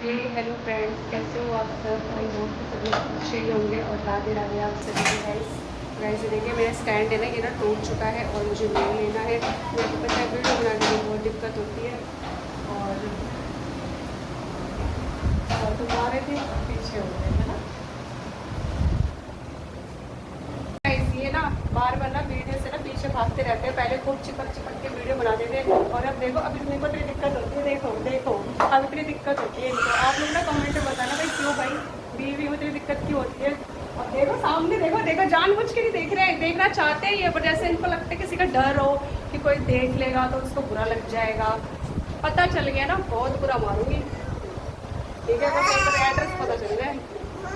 हे hello friends, कैसे हो आप सब। आई होप कि सभी अच्छे ही होंगे और राधे राधे आप सभी के गाइस। गाइस देखिए, मेरा स्टैंड है ना, ये ना टूट चुका है और मुझे नया लेना है। मेरे को पता है वीडियो बनाने में बहुत दिक्कत होती है और तुम्हारे भी पीछे हो गए है ना गाइस। ये ना बार बार ना वीडियो से ना पीछे भागते रहते हैं। पहले खूब चिपक चिपक के वीडियो बनाते थे और अब देखो, अभी इनको इतनी दिक्कत होती है। देखो देखो, अब इतनी दिक्कत होती है इनको। आप लोग ना कमेंट में बताना भाई, क्यों भाई बीवी में इतनी दिक्कत क्यों होती है। और देखो सामने, देखो देखो, जानबूझ के नहीं देख रहे हैं, देखना चाहते हैं ये, पर जैसे इनको लगता है किसी का डर हो कि कोई देख लेगा तो उसको बुरा लग जाएगा। पता चल गया ना, बहुत बुरा मारूंगी। ठीक है, बस एक एड्रेस पता चल जाए।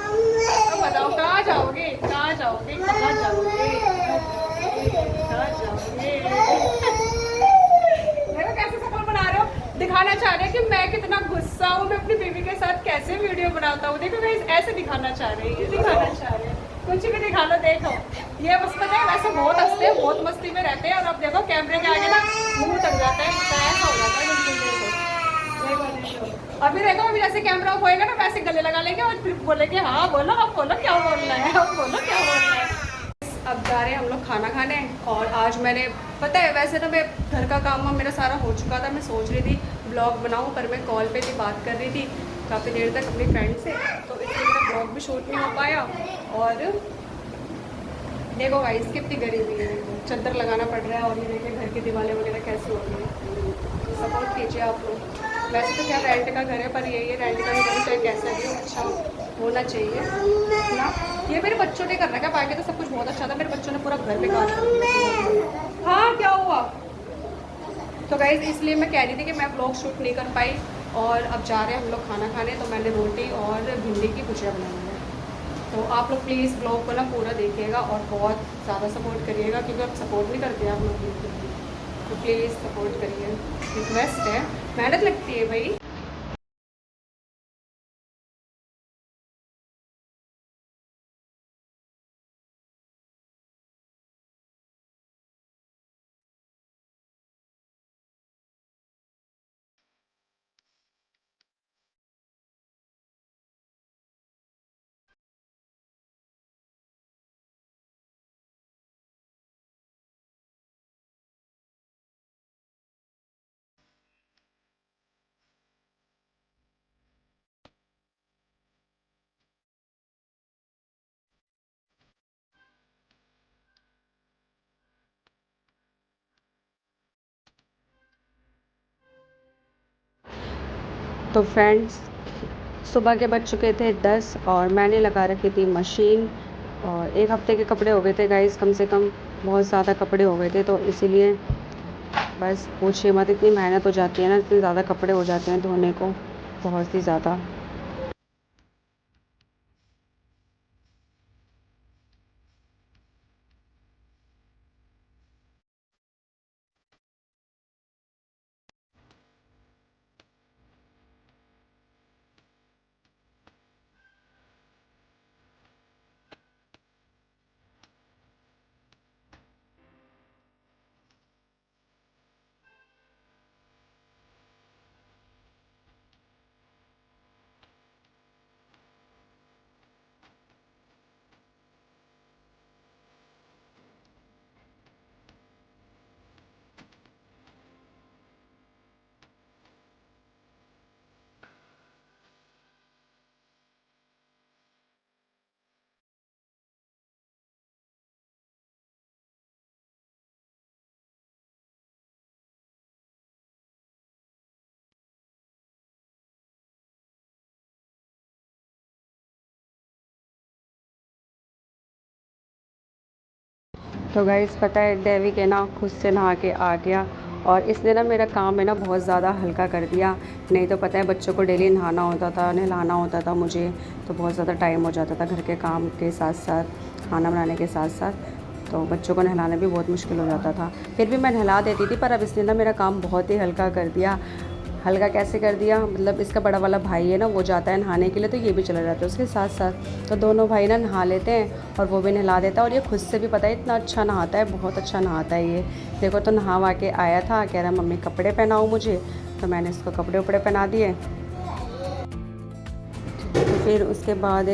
अब बताओ कहाँ जाओगे, कहाँ जाओगे, कहाँ जाओगे, कहाँ जाओगे। देखो कैसे सफल बना रहे हो, दिखाना चाह रहे हैं कि मैं कितना गुस्सा हूँ, मैं अपनी बीवी के साथ कैसे वीडियो बनाता हूँ। देखो गाइस, ऐसे दिखाना चाह रहे हैं, ये दिखाना चाह रहे हैं। कुछ भी दिखा लो। देखो ये बस, पता है वैसे बहुत हंसते हैं, बहुत मस्ती में रहते हैं, और अब देखो कैमरे के आगे ना मुंह तक जाता है, ऐसा हो जाता है बिल्कुल। देखो देखो देखो, अभी देखो, अभी जैसे कैमरा ऑफ होएगा ना वैसे गले लगा लेंगे और फिर बोलेंगे हाँ बोलो, अब बोलो क्या बोलना है, अब बोलो क्या बोलना है। अब जा रहे हैं हम लोग खाना खाने। और आज मैंने, पता है वैसे तो मैं घर का काम वाम मेरा सारा हो चुका था। मैं सोच रही थी ब्लॉग बनाऊं, पर मैं कॉल पे थी, बात कर रही थी काफ़ी देर तक अपनी फ्रेंड से, तो इसलिए मेरा ब्लॉग भी शूट नहीं हो पाया। और देखो गाइस, कितनी गरीबी है, देखो चादर लगाना पड़ रहा है और ये देखिए घर की दीवारें वगैरह कैसी हो रही है। सपोर्ट कीजिए आप लोग। वैसे तो क्या रेंट का घर है, पर यही है, रेंट का घर चाहे कैसा भी हो, अच्छा होना चाहिए ना। ये मेरे बच्चों ने कर रखा है, बाकी तो सब कुछ बहुत अच्छा था, मेरे बच्चों ने पूरा घर बेकार कर दिया। हाँ क्या हुआ। तो गाइज इसलिए मैं कह रही थी कि मैं ब्लॉग शूट नहीं कर पाई। और अब जा रहे हैं हम लोग खाना खाने, तो मैंने रोटी और भिंडी की भुजिया बनाई है। तो आप लोग प्लीज़ ब्लॉग को ना पूरा देखिएगा और बहुत ज़्यादा सपोर्ट करिएगा, क्योंकि आप सपोर्ट नहीं करते आप लोग बिल्कुल भी। तो प्लीज़ सपोर्ट करिए, रिक्वेस्ट है, मेहनत लगती है भाई। तो फ्रेंड्स, सुबह के बज चुके थे 10 और मैंने लगा रखी थी मशीन। और एक हफ्ते के कपड़े हो गए थे गाइस, कम से कम बहुत ज़्यादा कपड़े हो गए थे, तो इसीलिए बस पूछिए मत, इतनी मेहनत हो जाती है ना, इतने ज़्यादा कपड़े हो जाते हैं धोने को, बहुत ही ज़्यादा। तो गाइस पता है, डेविक है ना खुद से नहा के आ गया और इसने ना मेरा काम है ना बहुत ज़्यादा हल्का कर दिया। नहीं तो पता है बच्चों को डेली नहाना होता था, नहलाना होता था मुझे, तो बहुत ज़्यादा टाइम हो जाता था घर के काम के साथ साथ, खाना बनाने के साथ साथ। तो बच्चों को नहलाना भी बहुत मुश्किल हो जाता था, फिर भी मैं नहला देती थी, पर अब इसने ना मेरा काम बहुत ही हल्का कर दिया। हल्का कैसे कर दिया, मतलब इसका बड़ा वाला भाई है ना, वो जाता है नहाने के लिए, तो ये भी चला जाता है उसके साथ साथ, तो दोनों भाई ना नहा लेते हैं और वो भी नहला देता है। और ये खुद से भी पता है इतना अच्छा नहाता है, बहुत अच्छा नहाता है ये। देखो, तो नहा वहा के आया था, कह रहा मम्मी कपड़े पहनाओ मुझे, तो मैंने इसको कपड़े उपड़े पहना दिए। फिर उसके बाद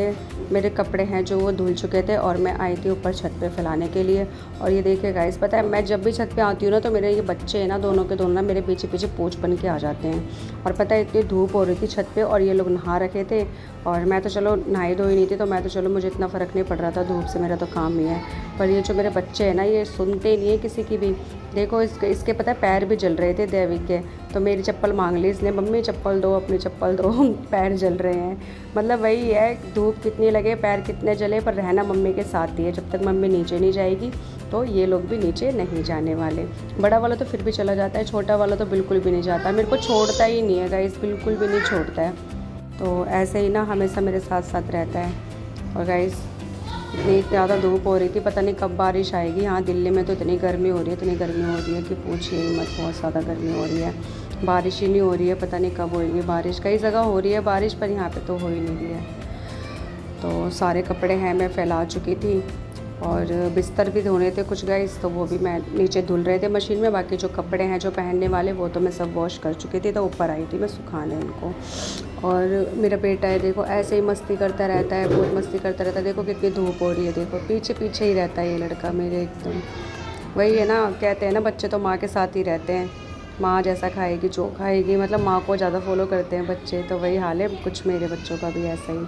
मेरे कपड़े हैं जो वो धुल चुके थे और मैं आई थी ऊपर छत पे फैलाने के लिए। और ये देखिए गाइस, पता है मैं जब भी छत पे आती हूँ ना तो मेरे ये बच्चे हैं ना, दोनों के दोनों ना मेरे पीछे पीछे पूंछ बन के आ जाते हैं। और पता है इतनी धूप हो रही थी छत पे और ये लोग नहा रखे थे और मैं तो चलो नहाई धोई नहीं थी, तो मैं तो चलो मुझे इतना फ़र्क नहीं पड़ रहा था, धूप से मेरा तो काम ही है। पर ये जो मेरे बच्चे हैं ना, ये सुनते ही नहीं है किसी की भी। देखो इसके पता है पैर भी जल रहे थे देविक के, तो मेरी चप्पल मांग ली इसने, मम्मी चप्पल दो, अपनी चप्पल दो। पैर जल रहे हैं। मतलब वही है, धूप कितनी लगे पैर कितने जले, पर रहना मम्मी के साथ ही है। जब तक मम्मी नीचे नहीं जाएगी तो ये लोग भी नीचे नहीं जाने वाले। बड़ा वाला तो फिर भी चला जाता है, छोटा वाला तो बिल्कुल भी नहीं जाता, मेरे को छोड़ता ही नहीं है गाइस, बिल्कुल भी नहीं छोड़ता है। तो ऐसे ही ना हमेशा मेरे साथ साथ रहता है। और गाइस इतनी ज़्यादा धूप हो रही थी, पता नहीं कब बारिश आएगी। हाँ दिल्ली में तो इतनी गर्मी हो रही है, इतनी गर्मी हो रही है कि पूछिए मत, बहुत ज़्यादा गर्मी हो रही है। बारिश ही नहीं हो रही है, पता नहीं कब होगी बारिश। कई जगह हो रही है बारिश, पर यहाँ पे तो हो ही नहीं रही है। तो सारे कपड़े हैं मैं फैला चुकी थी और बिस्तर भी धोने थे कुछ गाइस, तो वो भी मैं नीचे धुल रहे थे मशीन में। बाकी जो कपड़े हैं जो पहनने वाले वो तो मैं सब वॉश कर चुकी थी, तो ऊपर आई थी मैं सुखाने उनको। और मेरा बेटा है देखो ऐसे ही मस्ती करता रहता है, बहुत मस्ती करता रहता है। देखो कितनी धूप हो रही है, देखो पीछे पीछे ही रहता है ये लड़का मेरे एकदम। वही है ना, कहते हैं ना बच्चे तो माँ के साथ ही रहते हैं, माँ जैसा खाएगी जो खाएगी, मतलब माँ को ज़्यादा फॉलो करते हैं बच्चे। तो वही हाल है कुछ मेरे बच्चों का भी ऐसा ही।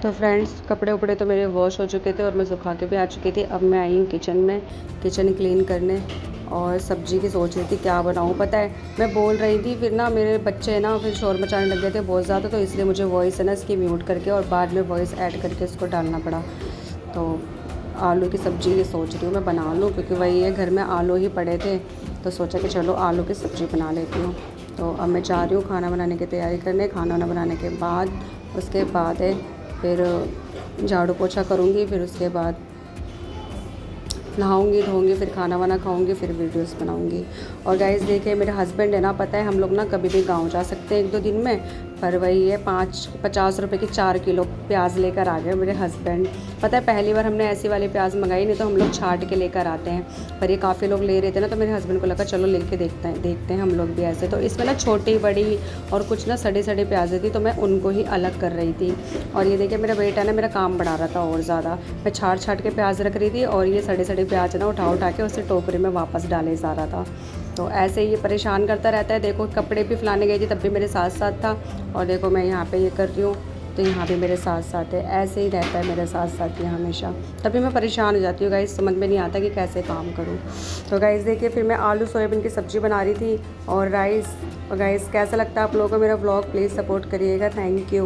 तो फ्रेंड्स कपड़े उपड़े तो मेरे वॉश हो चुके थे और मैं सुखा के भी आ चुकी थी। अब मैं आई हूँ किचन में, किचन क्लीन करने। और सब्ज़ी की सोच रही थी क्या बनाऊँ। पता है मैं बोल रही थी, फिर ना मेरे बच्चे ना फिर शोर मचाने लग गए थे बहुत ज़्यादा, तो इसलिए मुझे वॉइस है ना इसकी म्यूट करके और बाद में वॉइस ऐड करके इसको डालना पड़ा। तो आलू की सब्ज़ी की सोच रही हूँ मैं बना लूँ, क्योंकि वही है घर में आलू ही पड़े थे, तो सोचा कि चलो आलू की सब्ज़ी बना लेती हूँ। तो अब मैं जा रही हूँ खाना बनाने की तैयारी करने। खाना वाना बनाने के बाद उसके बाद है फिर झाड़ू पोछा करूँगी, फिर उसके बाद नहाऊंगी धोऊंगी, फिर खाना वाना खाऊंगी, फिर वीडियोस बनाऊंगी। और गाइस देखिए मेरे हस्बैंड है ना, पता है हम लोग ना कभी भी गांव जा सकते हैं 1-2 दिन में, पर वही है 50 रुपये की 4 किलो प्याज लेकर आ गए मेरे हस्बैंड। पता है पहली बार हमने ऐसी वाली प्याज मंगाई, नहीं तो हम लोग छाट के लेकर आते हैं, पर ये काफ़ी लोग ले रहे थे ना, तो मेरे हस्बैंड को लगा चलो लेके देखते हैं हम लोग भी ऐसे। तो इसमें ना छोटी बड़ी और कुछ ना सड़ी सड़ी प्याज़ें थी, तो मैं उनको ही अलग कर रही थी। और ये देखिए मेरा बेटा ना मेरा काम बढ़ा रहा था और ज़्यादा, मैं छाट के प्याज रख रही थी और ये सड़े सड़े प्याज ना उठा के उसे टोकरी में वापस डाले जा रहा था। तो ऐसे ही ये परेशान करता रहता है। देखो कपड़े भी फैलाने गई थी तब भी मेरे साथ साथ था, और देखो मैं यहाँ पे ये कर रही हूँ तो यहाँ भी मेरे साथ साथ है। ऐसे ही रहता है मेरे साथ साथ ये हमेशा, तभी मैं परेशान हो जाती हूँ गाइस, समझ में नहीं आता कि कैसे काम करूँ। तो गाइस देखिए फिर मैं आलू सोयाबीन की सब्ज़ी बना रही थी और राइस। और गाइस कैसा लगता है आप लोगों को मेरा ब्लॉग, प्लीज़ सपोर्ट करिएगा। Thank you.